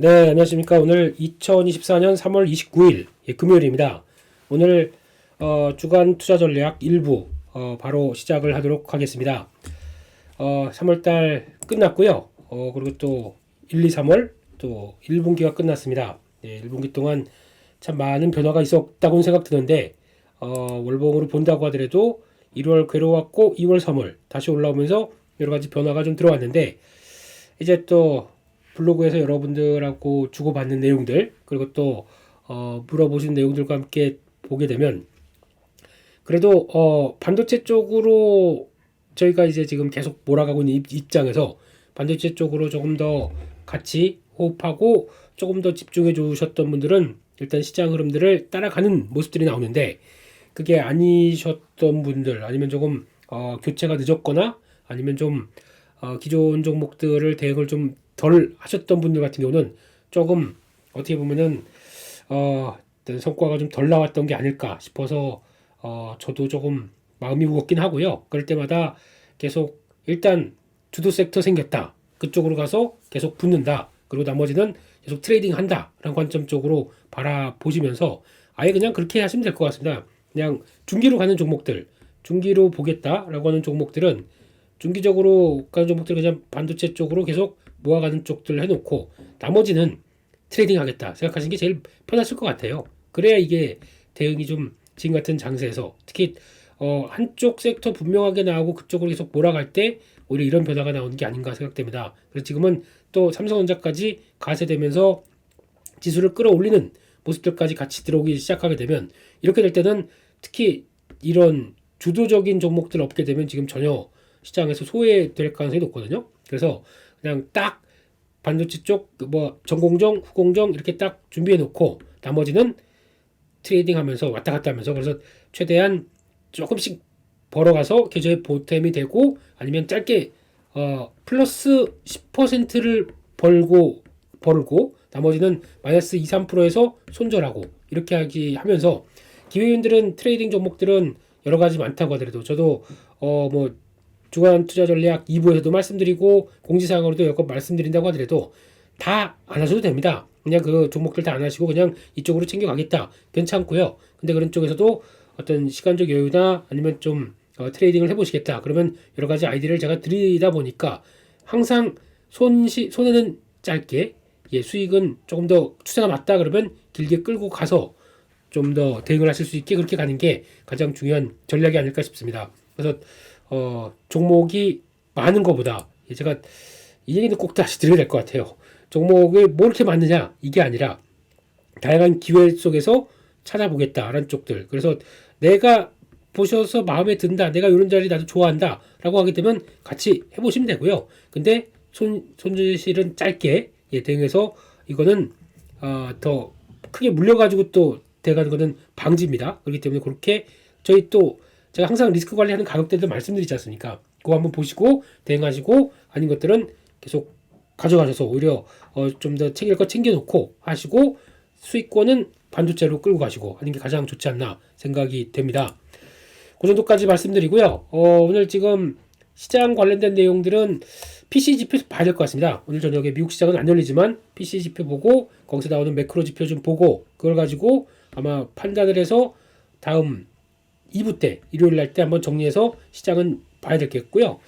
네, 안녕하십니까. 오늘 2024년 3월 29일 금요일입니다. 오늘 주간 투자 전략 일부 바로 시작을 하도록 하겠습니다. 3월달 끝났고요. 그리고 또 1, 2, 3월 또 1분기가 끝났습니다. 네, 1분기 동안 참 많은 변화가 있었다고 생각 드는데 월봉으로 본다고 하더라도 1월 괴로웠고 2월, 3월 다시 올라오면서 여러 가지 변화가 좀 들어왔는데 이제 또 블로그에서 여러분들하고 주고받는 내용들 그리고 또 물어보신 내용들과 함께 보게 되면 그래도 반도체 쪽으로 저희가 이제 지금 계속 몰아가고 있는 입장에서 반도체 쪽으로 조금 더 같이 호흡하고 조금 더 집중해 주셨던 분들은 일단 시장 흐름들을 따라가는 모습들이 나오는데 그게 아니셨던 분들 아니면 조금 교체가 늦었거나 아니면 좀 기존 종목들을 대응을 좀 덜 하셨던 분들 같은 경우는 조금 어떻게 보면은 어떤 성과가 좀 덜 나왔던 게 아닐까 싶어서 저도 조금 마음이 무겁긴 하고요. 그럴 때마다 계속 일단 주도 섹터 생겼다. 그쪽으로 가서 계속 붙는다. 그리고 나머지는 계속 트레이딩 한다. 라는 관점 쪽으로 바라보시면서 아예 그냥 그렇게 하시면 될 것 같습니다. 그냥 중기로 가는 종목들, 중기로 보겠다라고 하는 종목들은 중기적으로 가는 종목들 그냥 반도체 쪽으로 계속 모아가는 쪽들 해놓고 나머지는 트레이딩 하겠다 생각하시는 게 제일 편하실 것 같아요. 그래야 이게 대응이 좀 지금 같은 장세에서 특히 한쪽 섹터 분명하게 나오고 그쪽으로 계속 몰아갈 때 오히려 이런 변화가 나오는 게 아닌가 생각됩니다. 그래서 지금은 또 삼성전자까지 가세되면서 지수를 끌어올리는 모습들까지 같이 들어오기 시작하게 되면 이렇게 될 때는 특히 이런 주도적인 종목들 없게 되면 지금 전혀 시장에서 소외될 가능성이 높거든요. 그래서 그냥 딱 반도체 쪽 뭐 전공정, 후공정 이렇게 딱 준비해 놓고 나머지는 트레이딩 하면서 왔다 갔다 하면서 그래서 최대한 조금씩 벌어가서 계좌에 보탬이 되고 아니면 짧게 플러스 10%를 벌고 나머지는 마이너스 2, 3%에서 손절하고 이렇게 하면서 기회인들은 트레이딩 종목들은 여러 가지 많다고 하더라도 저도 뭐 주간 투자 전략 2부에서도 말씀드리고 공지사항으로도 여러 번 말씀드린다고 하더라도 다 안 하셔도 됩니다. 그냥 그 종목들 다 안 하시고 그냥 이쪽으로 챙겨가겠다. 괜찮고요. 근데 그런 쪽에서도 어떤 시간적 여유나 아니면 좀 트레이딩을 해보시겠다. 그러면 여러 가지 아이디어를 제가 드리다 보니까 항상 손해는 짧게 수익은 조금 더 추세가 맞다 그러면 길게 끌고 가서 좀 더 대응을 하실 수 있게 그렇게 가는 게 가장 중요한 전략이 아닐까 싶습니다. 그래서 종목이 많은 것보다 제가 이 얘기는 꼭 다시 드려야 될 것 같아요. 종목을 뭐 이렇게 많느냐 이게 아니라 다양한 기회 속에서 찾아보겠다라는 쪽들. 그래서 내가 보셔서 마음에 든다. 내가 이런 자리 나도 좋아한다. 라고 하게 되면 같이 해보시면 되고요. 근데 손실은 짧게 대응해서 이거는 더 크게 물려가지고 또 돼가는 거는 방지입니다. 그렇기 때문에 그렇게 저희 또 제가 항상 리스크 관리하는 가격대도 말씀드리지 않습니까? 그거 한번 보시고 대응하시고 아닌 것들은 계속 가져가셔서 오히려 좀 더 챙길 거 챙겨놓고 하시고 수익권은 반도체로 끌고 가시고 하는 게 가장 좋지 않나 생각이 됩니다. 그 정도까지 말씀드리고요. 오늘 지금 시장 관련된 내용들은 PC 지표 봐야 될 것 같습니다. 오늘 저녁에 미국 시장은 안 열리지만 PC 지표 보고 거기서 나오는 매크로 지표 좀 보고 그걸 가지고 아마 판단을 해서 다음 2부 때 일요일 날 때 한번 정리해서 시장은 봐야 되겠고요.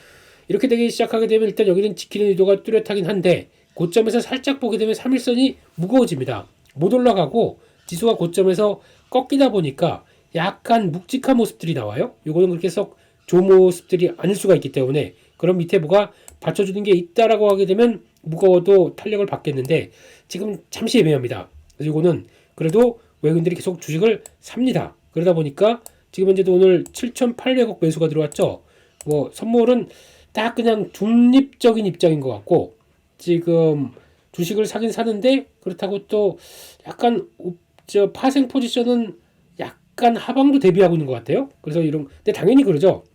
이렇게 되기 시작하게 되면 일단 여기는 지키는 의도가 뚜렷하긴 한데 고점에서 살짝 보게 되면 3일선이 무거워집니다. 못 올라가고 지수가 고점에서 꺾이다 보니까 약간 묵직한 모습들이 나와요. 이거는 그렇게 썩 좋은 모습들이 아닐 수가 있기 때문에 그럼 밑에 뭐가 받쳐주는 게 있다라고 하게 되면 무거워도 탄력을 받겠는데 지금 잠시 애매합니다. 그래서 이거는 그래도 외국인들이 계속 주식을 삽니다. 그러다 보니까 지금 현재도 오늘 7,800억 매수가 들어왔죠. 뭐 선물은 딱 그냥 중립적인 입장인 것 같고 지금 주식을 사긴 사는데 그렇다고 또 약간 파생 포지션은 약간 하방도 대비하고 있는 것 같아요. 그래서 근데 당연히 그러죠.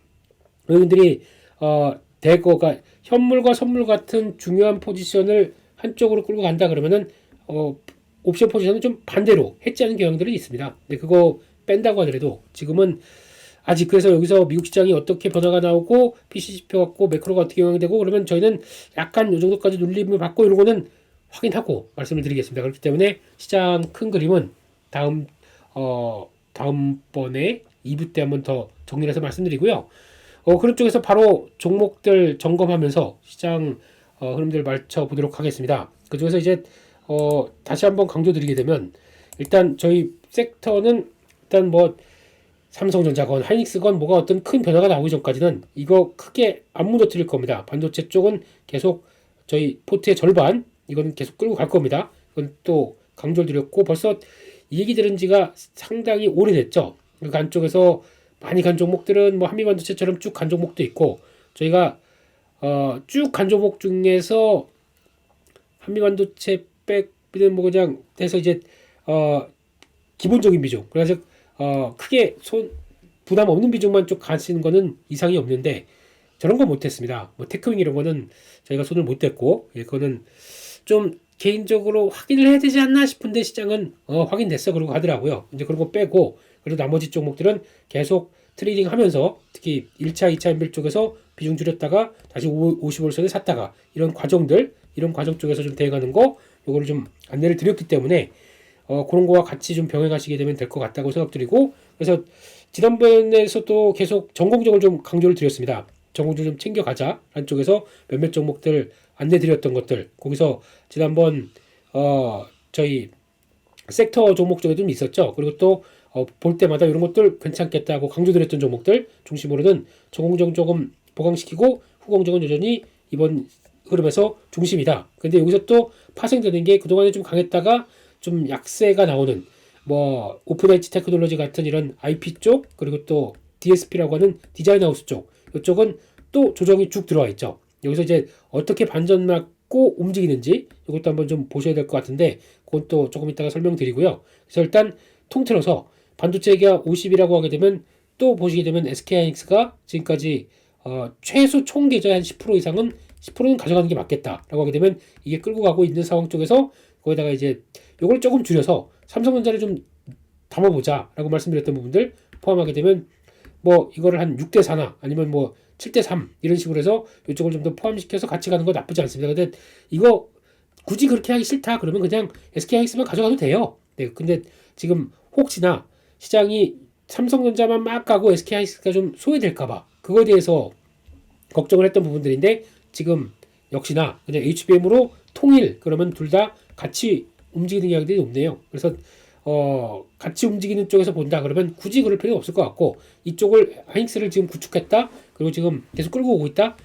외국인들이 대거가 현물과 선물 같은 중요한 포지션을 한쪽으로 끌고 간다 그러면은 옵션 포지션은 좀 반대로 해지하는 경향들이 있습니다. 근데 그거 뺀다고 하더라도 지금은 아직 그래서 여기서 미국 시장이 어떻게 변화가 나오고 PC 지표 갖고 매크로가 어떻게 영향되고 그러면 저희는 약간 이 정도까지 눌림을 받고 이러고는 확인하고 말씀을 드리겠습니다. 그렇기 때문에 시장 큰 그림은 다음번에 2부 때 한번 더 정리를 해서 말씀드리고요. 그런 쪽에서 바로 종목들 점검하면서 시장 흐름들 맞춰보도록 하겠습니다. 그 중에서 이제 다시 한번 강조드리게 되면 일단 저희 섹터는 일단 뭐 삼성전자건 하이닉스건 뭐가 어떤 큰 변화가 나오기 전까지는 이거 크게 안 무너뜨릴 겁니다. 반도체 쪽은 계속 저희 포트의 절반 이건 계속 끌고 갈 겁니다. 이건 또 강조를 드렸고 벌써 이 얘기 들은 지가 상당히 오래됐죠. 그 안쪽에서 많이 간 종목들은 뭐 한미반도체처럼 쭉 간 종목도 있고 저희가 쭉 간 종목 중에서 한미반도체 빼는 뭐 그냥 돼서 이제 기본적인 비중 그래서 크게 부담 없는 비중만 쭉 가시는 거는 이상이 없는데 저런 거 못했습니다. 뭐 테크윙 이런 거는 저희가 손을 못 댔고 그거는 좀 개인적으로 확인을 해야 되지 않나 싶은데 시장은 확인됐어 그러고 하더라고요. 이제 그런 거 빼고 그리고 나머지 종목들은 계속 트레이딩 하면서 특히 1차, 2차 인벨 쪽에서 비중 줄였다가 다시 50월선에 샀다가 이런 과정 쪽에서 좀 대응하는 거 요거를 좀 안내를 드렸기 때문에 그런 거와 같이 좀 병행하시게 되면 될 것 같다고 생각드리고 그래서 지난번에서도 계속 전공적으로 좀 강조를 드렸습니다. 전공적으로 좀 챙겨가자 라는 쪽에서 몇몇 종목들 안내드렸던 것들 거기서 지난번 저희 섹터 종목 쪽에 좀 있었죠. 그리고 또 볼 때마다 이런 것들 괜찮겠다고 강조드렸던 종목들 중심으로는 전공정 조금 보강시키고 후공정은 여전히 이번 흐름에서 중심이다. 근데 여기서 또 파생되는 게 그동안에 좀 강했다가 좀 약세가 나오는 뭐 오픈 엣지 테크놀로지 같은 이런 IP 쪽 그리고 또 DSP라고 하는 디자인 하우스 쪽 이쪽은 또 조정이 쭉 들어와 있죠. 여기서 이제 어떻게 반전 맞고 움직이는지 이것도 한번 좀 보셔야 될 것 같은데 그건 또 조금 이따가 설명드리고요. 그래서 일단 통틀어서 반도체가 50이라고 하게 되면 또 보시게 되면 SK하이닉스가 지금까지 최소 총 계좌의 한 10% 이상은 10%는 가져가는 게 맞겠다라고 하게 되면 이게 끌고 가고 있는 상황 쪽에서 거기다가 이제 요걸 조금 줄여서 삼성전자를 좀 담아보자라고 말씀드렸던 부분들 포함하게 되면 뭐 이거를 한 6대4나 아니면 뭐 7대3 이런 식으로 해서 이쪽을 좀 더 포함시켜서 같이 가는 거 나쁘지 않습니다. 근데 이거 굳이 그렇게 하기 싫다 그러면 그냥 SK하이닉스만 가져가도 돼요. 네, 근데 지금 혹시나 시장이 삼성전자만 막 가고 SK하이닉스가 좀 소외될까봐 그거에 대해서 걱정을 했던 부분들인데 지금 역시나 그냥 HBM으로 통일 그러면 둘 다 같이 움직이는 이야기들이 없네요. 그래서 같이 움직이는 쪽에서 본다 그러면 굳이 그럴 필요는 없을 것 같고 이쪽을 하이닉스를 지금 구축했다 그리고 지금 계속 끌고 오고 있다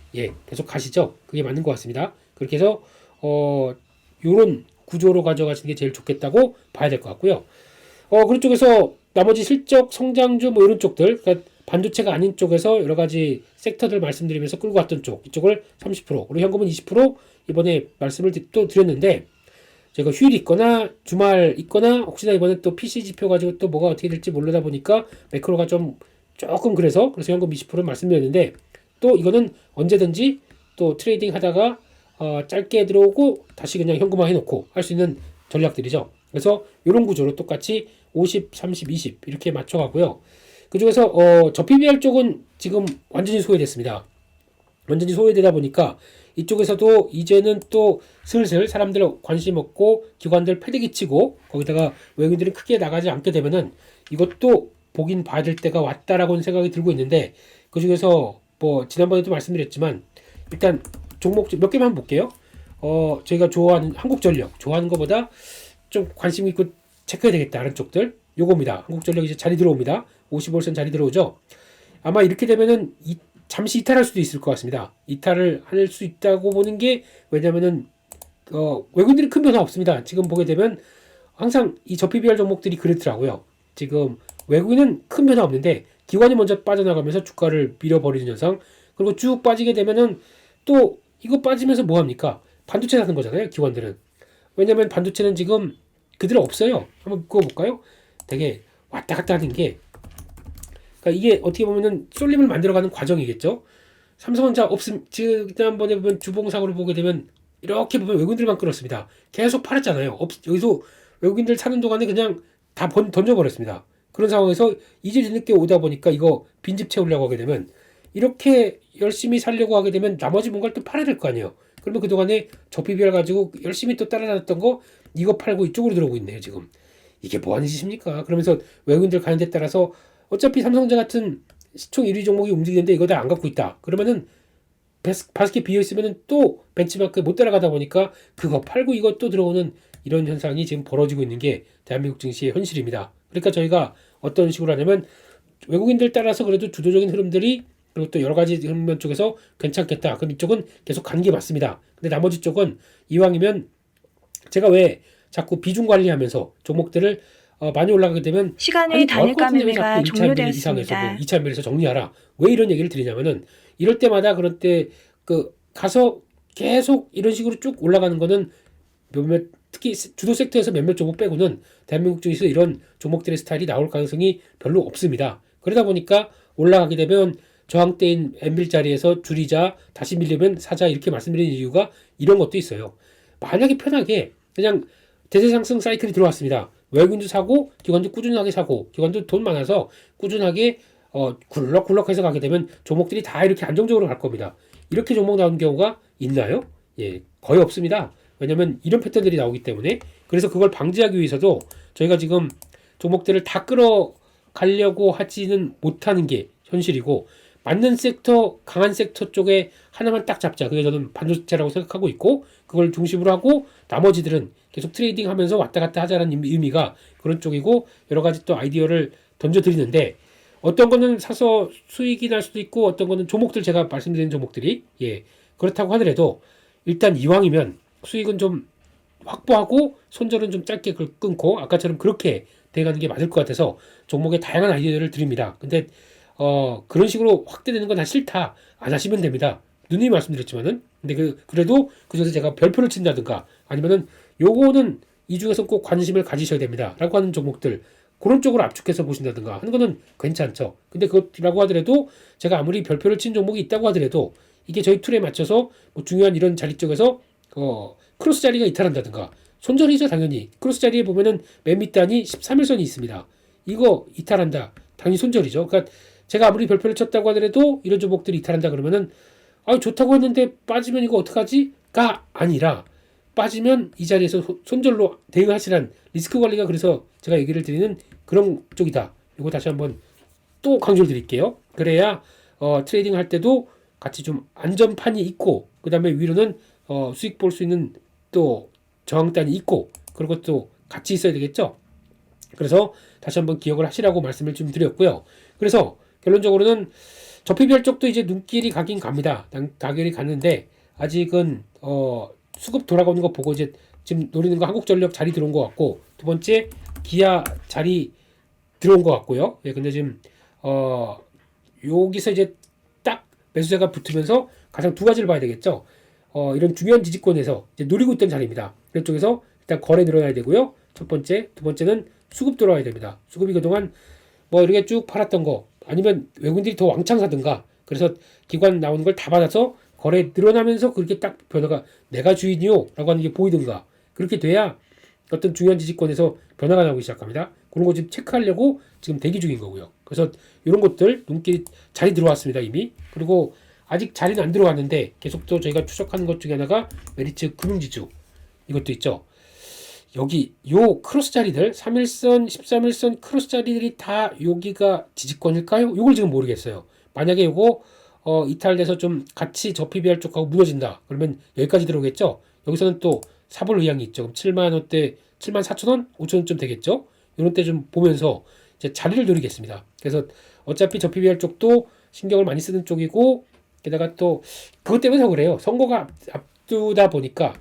계속 가시죠. 그게 맞는 것 같습니다. 그렇게 해서 요런 구조로 가져가시는 게 제일 좋겠다고 봐야 될 것 같고요. 그런 쪽에서 나머지 실적 성장주 뭐 이런 쪽들 그러니까 반도체가 아닌 쪽에서 여러 가지 섹터들 말씀드리면서 끌고 왔던 쪽 이쪽을 30% 그리고 현금은 20% 이번에 말씀을 또 드렸는데 제가 휴일 있거나 주말 있거나 혹시나 이번에 또 PC 지표 가지고 또 뭐가 어떻게 될지 모르다 보니까 매크로가 조금 그래서 현금 20% 말씀드렸는데 또 이거는 언제든지 또 트레이딩 하다가 짧게 들어오고 다시 그냥 현금화 해놓고 할 수 있는 전략들이죠. 그래서 이런 구조로 똑같이 50, 30, 20 이렇게 맞춰가고요. 그 중에서 저 PBR 쪽은 지금 완전히 소외됐습니다. 완전히 소외되다 보니까 이쪽에서도 이제는 또 슬슬 사람들 관심 없고 기관들 패대기 치고 거기다가 외국인들이 크게 나가지 않게 되면은 이것도 보긴 봐야 될 때가 왔다라고는 생각이 들고 있는데 그 중에서 뭐 지난번에도 말씀드렸지만 일단 종목 몇 개만 볼게요. 저희가 좋아하는 한국전력 좋아하는 것보다 좀 관심 있고 체크해야 되겠다는 쪽들 요겁니다. 한국전력 이제 자리 들어옵니다. 50월선 자리 들어오죠. 아마 이렇게 되면은 잠시 이탈할 수도 있을 것 같습니다. 이탈을 할 수 있다고 보는 게 왜냐면은 외국인들이 큰 변화 없습니다. 지금 보게 되면 항상 이 저PBR 종목들이 그렇더라고요. 지금 외국인은 큰 변화 없는데 기관이 먼저 빠져나가면서 주가를 밀어버리는 현상 그리고 쭉 빠지게 되면은 또 이거 빠지면서 뭐합니까? 반도체 사는 거잖아요. 기관들은. 왜냐면 반도체는 지금 그대로 없어요. 한번 그거 볼까요? 되게 왔다 갔다 하는 게 그러니까 이게 어떻게 보면은 쏠림을 만들어가는 과정이겠죠. 삼성전자 지난번에 보면 주봉상으로 보게 되면 이렇게 보면 외국인들만 끌었습니다. 계속 팔았잖아요. 여기서 외국인들 사는 동안에 그냥 다 던져버렸습니다. 그런 상황에서 이제 뒤늦게 오다 보니까 이거 빈집 채우려고 하게 되면 이렇게 열심히 살려고 하게 되면 나머지 뭔가를 또 팔아야 될 거 아니에요. 그러면 그동안에 저 PBR 가지고 열심히 또 따라다녔던 거 이거 팔고 이쪽으로 들어오고 있네요 지금. 이게 뭐 하는 짓입니까? 그러면서 외국인들 가는 데 따라서 어차피 삼성전자 같은 시총 1위 종목이 움직이는데 이거 다 안 갖고 있다. 그러면은 바스켓 비어 있으면은 또 벤치마크 못 따라가다 보니까 그거 팔고 이거 또 들어오는 이런 현상이 지금 벌어지고 있는 게 대한민국 증시의 현실입니다. 그러니까 저희가 어떤 식으로 하냐면 외국인들 따라서 그래도 주도적인 흐름들이 그리고 또 여러 가지 흐름 쪽에서 괜찮겠다. 그럼 이쪽은 계속 가는 게 맞습니다. 근데 나머지 쪽은 이왕이면 제가 왜 자꾸 비중 관리하면서 종목들을 많이 올라가게 되면 시간의 단일가 매매가 이상에서 종료되었습니다. 2차 매매에서 정리하라. 왜 이런 얘기를 드리냐면은 이럴 때마다 그럴 때 그 가서 계속 이런 식으로 쭉 올라가는 거는 몇몇 특히 주도 섹터에서 몇몇 종목 빼고는 대한민국 중에서 이런 종목들의 스타일이 나올 가능성이 별로 없습니다. 그러다 보니까 올라가게 되면 저항대인 엔빌 자리에서 줄이자 다시 밀리면 사자 이렇게 말씀드리는 이유가 이런 것도 있어요. 만약에 편하게 그냥 대세 상승 사이클이 들어왔습니다. 외국인도 사고 기관도 꾸준하게 사고 기관도 돈 많아서 꾸준하게 굴럭굴럭해서 가게 되면 종목들이 다 이렇게 안정적으로 갈 겁니다. 이렇게 종목 나오는 경우가 있나요? 예, 거의 없습니다. 왜냐면 이런 패턴들이 나오기 때문에. 그래서 그걸 방지하기 위해서도 저희가 지금 종목들을 다 끌어가려고 하지는 못하는 게 현실이고, 맞는 섹터, 강한 섹터 쪽에 하나만 딱 잡자. 그게 저는 반도체라고 생각하고 있고, 그걸 중심으로 하고 나머지들은 계속 트레이딩 하면서 왔다 갔다 하자는 의미가 그런 쪽이고, 여러 가지 또 아이디어를 던져드리는데, 어떤 거는 사서 수익이 날 수도 있고, 어떤 거는 종목들 제가 말씀드린 종목들이, 예, 그렇다고 하더라도 일단 이왕이면 수익은 좀 확보하고 손절은 좀 짧게 끊고 아까처럼 그렇게 돼가는 게 맞을 것 같아서 종목에 다양한 아이디어를 드립니다. 근데 그런 식으로 확대되는 건 다 싫다, 안 하시면 됩니다. 누님이 말씀드렸지만은. 근데 그래도 그중에서 제가 별표를 친다든가 아니면은 요거는 이 중에서 꼭 관심을 가지셔야 됩니다 라고 하는 종목들, 그런 쪽으로 압축해서 보신다든가 하는 거는 괜찮죠. 근데 그렇다고 하더라도 제가 아무리 별표를 친 종목이 있다고 하더라도 이게 저희 툴에 맞춰서 뭐 중요한 이런 자리 쪽에서 크로스 자리가 이탈한다든가 손절이죠. 당연히 크로스 자리에 보면은 맨 밑단이 13일선이 있습니다. 이거 이탈한다, 당연히 손절이죠. 그러니까 제가 아무리 별표를 쳤다고 하더라도 이런 종목들이 이탈한다 그러면은 좋다고 했는데 빠지면 이거 어떡하지?가 아니라 빠지면 이 자리에서 손절로 대응하시란 리스크 관리가, 그래서 제가 얘기를 드리는 그런 쪽이다. 이거 다시 한번 또 강조를 드릴게요. 그래야 트레이딩 할 때도 같이 좀 안전판이 있고, 그 다음에 위로는 수익 볼 수 있는 또 저항단이 있고, 그런 것도 같이 있어야 되겠죠. 그래서 다시 한번 기억을 하시라고 말씀을 좀 드렸고요. 그래서 결론적으로는 저 PBR 쪽도 이제 눈길이 가긴 갑니다. 가긴 갔는데 아직은 수급 돌아가는 거 보고 이제 지금 노리는 거 한국전력 자리 들어온 것 같고, 두 번째 기아 자리 들어온 것 같고요. 예, 근데 지금 여기서 이제 딱 매수세가 붙으면서 가장 두 가지를 봐야 되겠죠. 이런 중요한 지지권에서 이제 노리고 있던 자리입니다. 그런 쪽에서 일단 거래 늘어나야 되고요. 첫 번째, 두 번째는 수급 들어와야 됩니다. 수급이 그동안 뭐 이렇게 쭉 팔았던 거 아니면 외국인들이 더 왕창 사든가, 그래서 기관 나오는 걸 다 받아서 거래 늘어나면서 그렇게 딱 변화가 내가 주인이요 라고 하는 게 보이든가, 그렇게 돼야 어떤 중요한 지지권에서 변화가 나오기 시작합니다. 그런 거 지금 체크하려고 지금 대기 중인 거고요. 그래서 이런 것들 눈길이 자리 들어왔습니다 이미. 그리고 아직 자리는 안 들어왔는데 계속 또 저희가 추적하는 것 중에 하나가 메리츠 금융지주 이것도 있죠. 여기 요 크로스 자리들 3일선 13일선 크로스 자리들이 다 여기가 지지권일까요? 요걸 지금 모르겠어요. 만약에 요거 이탈돼서 좀 같이 저 PBR 쪽하고 무너진다 그러면 여기까지 들어오겠죠. 여기서는 또 사볼 의향이 있죠. 그럼 7만 원대 7만 4천 원 5천 원쯤 되겠죠. 이런 때 좀 보면서 이제 자리를 노리겠습니다. 그래서 어차피 저 PBR 쪽도 신경을 많이 쓰는 쪽이고, 게다가 또 그것 때문에 더 그래요. 선거가 앞두다 보니까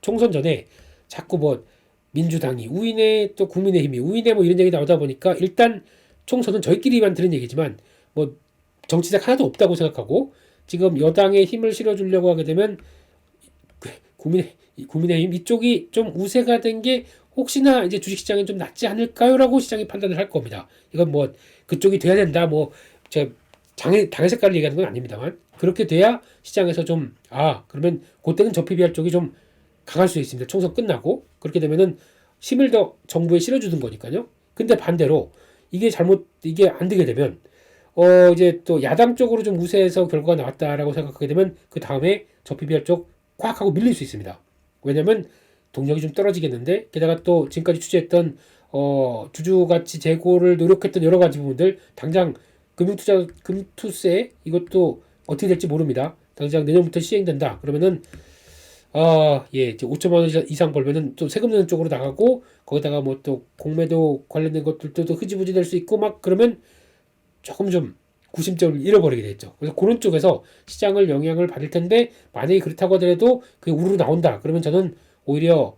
총선 전에 자꾸 뭐 민주당이 우위네 또 국민의힘이 우위네 뭐 이런 얘기 나오다 보니까 일단 총선은 저희끼리만 들은 얘기지만 뭐 정치적 하나도 없다고 생각하고, 지금 여당에 힘을 실어주려고 하게 되면 국민의힘 이쪽이 좀 우세가 된 게 혹시나 이제 주식시장에 좀 낫지 않을까요라고 시장이 판단을 할 겁니다. 이건 뭐 그쪽이 돼야 된다 뭐 제가 당의 색깔을 얘기하는 건 아닙니다만, 그렇게 돼야 시장에서 좀 그러면 그때는 저 PBR 쪽이 좀 강할 수 있습니다. 총선 끝나고 그렇게 되면은 힘을 더 정부에 실어주는 거니까요. 근데 반대로 이게 안 되게 되면 이제 또 야당 쪽으로 좀 우세해서 결과가 나왔다라고 생각하게 되면 그 다음에 저 PBR 쪽 꽉 하고 밀릴 수 있습니다. 왜냐면 동력이 좀 떨어지겠는데, 게다가 또 지금까지 취재했던 주주가치 제고를 노력했던 여러 가지 부분들, 당장 금투세 이것도 어떻게 될지 모릅니다. 당장 내년부터 시행된다 그러면은 이제 5천만 원 이상 벌면은 또 세금 내는 쪽으로 나가고, 거기다가 뭐 또 공매도 관련된 것들도 또 흐지부지 될 수 있고 막 그러면 조금 좀 구심점을 잃어버리게 되죠. 그래서 그런 쪽에서 시장을 영향을 받을 텐데, 만약에 그렇다고 하더라도 그게 우르르 나온다 그러면 저는 오히려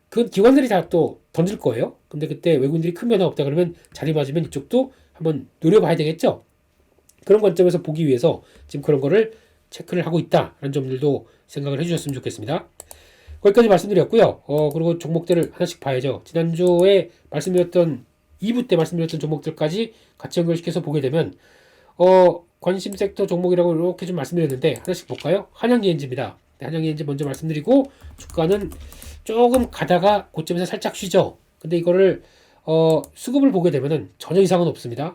그 기관들이 다 또 던질 거예요. 근데 그때 외국인들이 큰 변화 없다 그러면 자리 맞으면 이쪽도 한번 노려봐야 되겠죠. 그런 관점에서 보기 위해서 지금 그런 거를 체크를 하고 있다라는 점들도 생각을 해주셨으면 좋겠습니다. 거기까지 말씀드렸고요. 그리고 종목들을 하나씩 봐야죠. 지난주에 말씀드렸던 2부 때 말씀드렸던 종목들까지 같이 연결시켜서 보게 되면 관심 섹터 종목이라고 이렇게 좀 말씀드렸는데, 하나씩 볼까요? 한양ENG입니다. 한양ENG 먼저 말씀드리고, 주가는 조금 가다가 고점에서 살짝 쉬죠. 근데 이거를 수급을 보게 되면은 전혀 이상은 없습니다.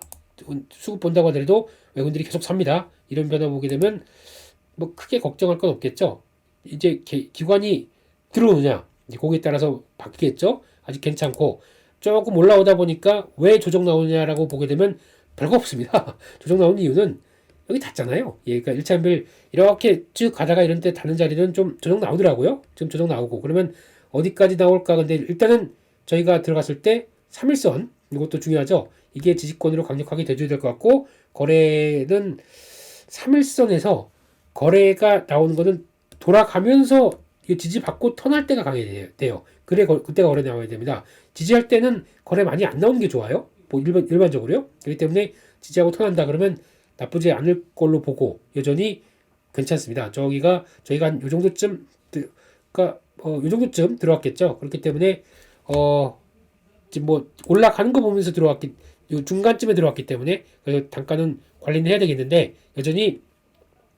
수급 본다고 하더라도 외국인들이 계속 삽니다. 이런 변화 보게 되면 뭐 크게 걱정할 건 없겠죠. 이제 기관이 들어오느냐, 이제 거기에 따라서 바뀌겠죠. 아직 괜찮고, 조금 올라오다 보니까 왜 조정 나오냐라고 보게 되면 별거 없습니다. 조정 나오는 이유는 여기 닿잖아요. 그러니까 1차인별 이렇게 쭉 가다가 이런 데 닿는 자리는 좀 조정 나오더라고요. 지금 조정 나오고, 그러면 어디까지 나올까. 근데 일단은 저희가 들어갔을 때 3일선, 이것도 중요하죠. 이게 지지권으로 강력하게 대줘야 될 것 같고, 거래는 3일선에서 거래가 나오는 거는 돌아가면서 지지받고 턴할 때가 강해야 돼요. 그래 그때가 거래 나와야 됩니다. 지지할 때는 거래 많이 안 나오는 게 좋아요. 뭐 일반적으로요. 그렇기 때문에 지지하고 턴한다 그러면 나쁘지 않을 걸로 보고, 여전히 괜찮습니다. 저희가 한 요 정도쯤 요 정도쯤 들어왔겠죠. 그렇기 때문에 지금 뭐 올라가는 거 보면서 들어왔기, 요 중간쯤에 들어왔기 때문에, 그래서 단가는 관리는 해야 되겠는데 여전히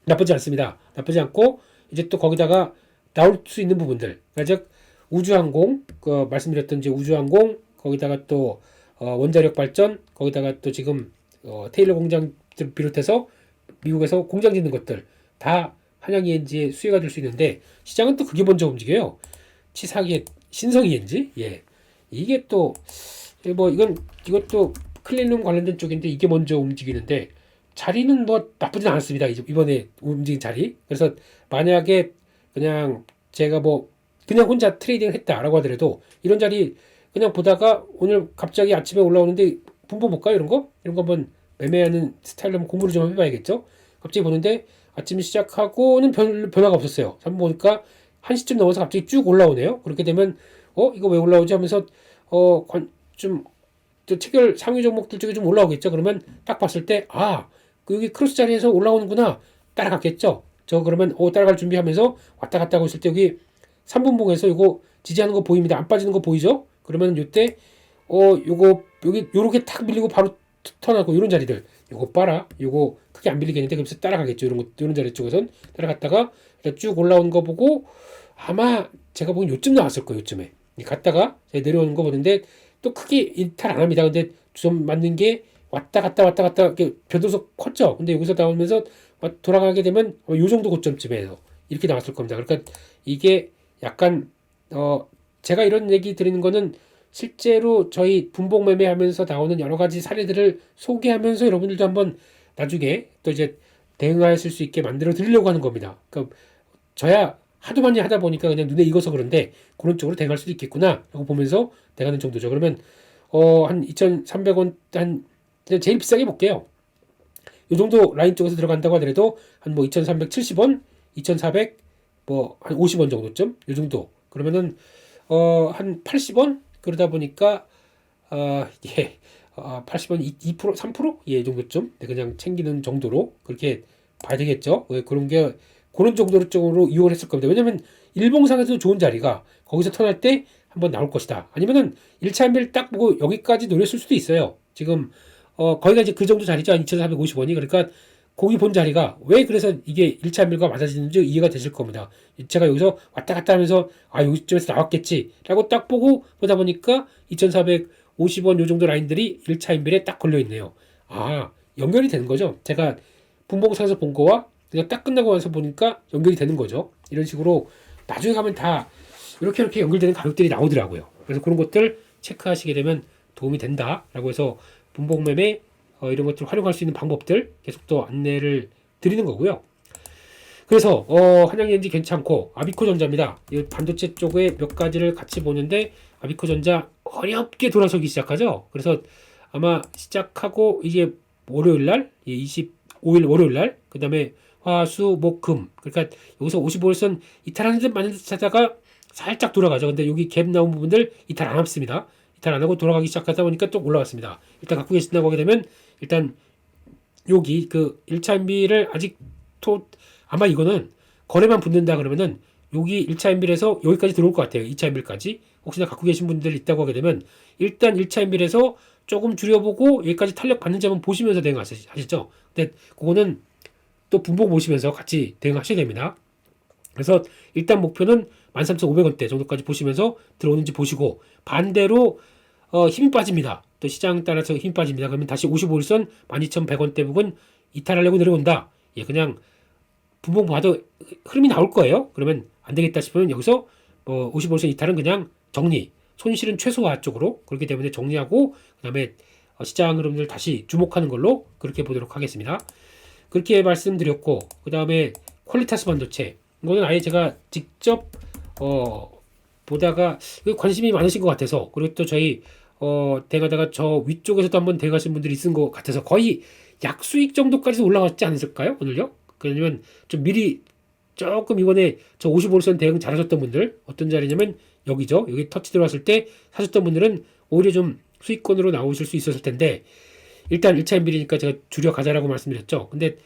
나쁘지 않습니다. 나쁘지 않고, 이제 또 거기다가 나올 수 있는 부분들, 그러니까 즉 우주항공, 말씀드렸던 이제 우주항공, 거기다가 또 원자력 발전, 거기다가 또 지금 테일러 공장 비롯해서 미국에서 공장 짓는 것들 다 한양ENG의 수혜가 될 수 있는데, 시장은 또 그게 먼저 움직여요. 치사하게 신성ENG, 이게 또 뭐 이것도 클린룸 관련된 쪽인데 이게 먼저 움직이는데, 자리는 뭐 나쁘진 않았습니다. 이번에 움직인 자리. 그래서 만약에 그냥 제가 뭐 그냥 혼자 트레이딩을 했다라고 하더라도, 이런 자리 그냥 보다가 오늘 갑자기 아침에 올라오는데 분봉 볼까요? 이런 거 한번 매매하는 스타일로 한번 공부를 좀 해봐야겠죠. 갑자기 보는데 아침 시작하고는 변화가 없었어요. 한번 보니까 1시쯤 넘어서 갑자기 쭉 올라오네요. 그렇게 되면 이거 왜 올라오지 하면서 좀 체결 상위 종목들 쪽에 좀 올라오겠죠. 그러면 딱 봤을 때 여기 크로스 자리에서 올라오는구나, 따라갔겠죠. 그러면 따라갈 준비하면서 왔다 갔다 하고 있을 때 여기 3분봉에서 이거 지지하는 거 보입니다. 안 빠지는 거 보이죠? 그러면 이때 요거 여기 요렇게 탁 밀리고 바로 턴하고, 이런 자리들 요거 봐라, 요거 크게 안 밀리겠는데, 그래서 따라가겠죠. 이런 자리 쪽에선 따라갔다가 쭉 올라오는 거 보고, 아마 제가 보기엔 요쯤 나왔을 거예요. 요쯤에 갔다가 내려오는 거 보는데 또 크게 이탈 안 합니다. 근데 좀 맞는 게 왔다 갔다 이렇게 변동석 컸죠. 근데 여기서 나오면서 돌아가게 되면 요 정도 고점쯤에서 이렇게 나왔을 겁니다. 그러니까 이게 약간 제가 이런 얘기 드리는 거는 실제로 저희 분봉 매매하면서 나오는 여러 가지 사례들을 소개하면서 여러분들도 한번 나중에 또 이제 대응하실 수 있게 만들어 드리려고 하는 겁니다. 그러니까 저야 하도 많이 하다 보니까 그냥 눈에 익어서 그런데, 그런 쪽으로 대응할 수도 있겠구나 라고 보면서 대응하는 정도죠. 그러면 한 2,300원, 한 제일 비싸게 볼게요. 이 정도 라인 쪽에서 들어간다고 하더라도 한 뭐 2,370원, 2,400, 뭐 한 50원 정도쯤, 이 정도. 그러면은 한 80원, 그러다 보니까 80원 2%, 3%? 이 정도쯤 그냥 챙기는 정도로 그렇게 봐야 되겠죠. 그런 정도로 이용을 했을 겁니다. 왜냐면 일봉상에서도 좋은 자리가 거기서 턴할 때 한번 나올 것이다. 아니면은 1차 한별 딱 보고 여기까지 노렸을 수도 있어요. 지금 거기가 이제 그 정도 자리죠. 2,450원이. 그러니까 거기 본 자리가 왜 그래서 이게 1차 한별과 맞아지는지 이해가 되실 겁니다. 제가 여기서 왔다 갔다 하면서 여기쯤에서 나왔겠지 라고 딱 보다 보니까 2,450원 요 정도 라인들이 1차 한별에 딱 걸려 있네요. 연결이 되는 거죠. 제가 분봉상에서 본 거와 그냥 딱 끝나고 와서 보니까 연결이 되는 거죠. 이런 식으로 나중에 가면 다 이렇게 연결되는 가격들이 나오더라고요. 그래서 그런 것들 체크하시게 되면 도움이 된다라고 해서 분봉매매 이런 것들을 활용할 수 있는 방법들 계속 또 안내를 드리는 거고요. 그래서 한양전지 괜찮고 아비코전자입니다. 이 반도체 쪽에 몇 가지를 같이 보는데 아비코전자 어렵게 돌아서기 시작하죠. 그래서 아마 시작하고 이게 월요일날 25일 월요일날 그 다음에 화수목금 그러니까 여기서 55일선 이탈하는 듯 마는 듯 하다가 살짝 돌아가죠. 근데 여기 갭 나온 부분들 이탈 안 했습니다. 이탈 안 하고 돌아가기 시작하다 보니까 또 올라갔습니다. 일단 갖고 계신다고 하게 되면 일단 여기 그 1차 MB를 아직 아마 이거는 거래만 붙는다 그러면은 여기 1차 MB에서 여기까지 들어올 것 같아요. 2차 MB까지 혹시나 갖고 계신 분들 있다고 하게 되면 일단 1차 MB에서 조금 줄여보고 여기까지 탄력 받는지 한번 보시면서 대응하시죠. 근데 그거는 또 분봉 보시면서 같이 대응하셔야 됩니다. 그래서 일단 목표는 13,500원대 정도까지 보시면서 들어오는지 보시고 반대로 힘이 빠집니다. 또 시장 따라서 힘이 빠집니다. 그러면 다시 55일선 12,100원대 부분 이탈하려고 내려온다. 예, 그냥 분봉 봐도 흐름이 나올 거예요. 그러면 안 되겠다 싶으면 여기서 55일선 이탈은 그냥 정리, 손실은 최소화 쪽으로 그렇기 때문에 정리하고 그다음에 시장 흐름을 다시 주목하는 걸로 그렇게 보도록 하겠습니다. 그렇게 말씀드렸고 그다음에 퀄리타스 반도체 이거는 아예 제가 직접 보다가 관심이 많으신 것 같아서 그리고 또 저희 대가다가 저 위쪽에서도 한번 대가신 분들이 있은 것 같아서 거의 약수익 정도까지 올라왔지 않았을까요? 오늘요? 그러면 좀 미리 조금 이번에 저 55일선 대응 잘하셨던 분들 어떤 자리냐면 여기죠. 여기 터치 들어왔을 때 사셨던 분들은 오히려 좀 수익권으로 나오실 수 있었을 텐데 일단 1차 MB니까 제가 줄여 가자라고 말씀드렸죠. 근데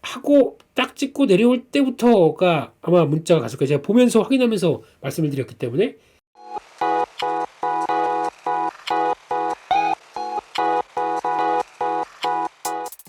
하고 딱 찍고 내려올 때부터가 아마 문자가 갔을 거예요. 제가 보면서 확인하면서 말씀을 드렸기 때문에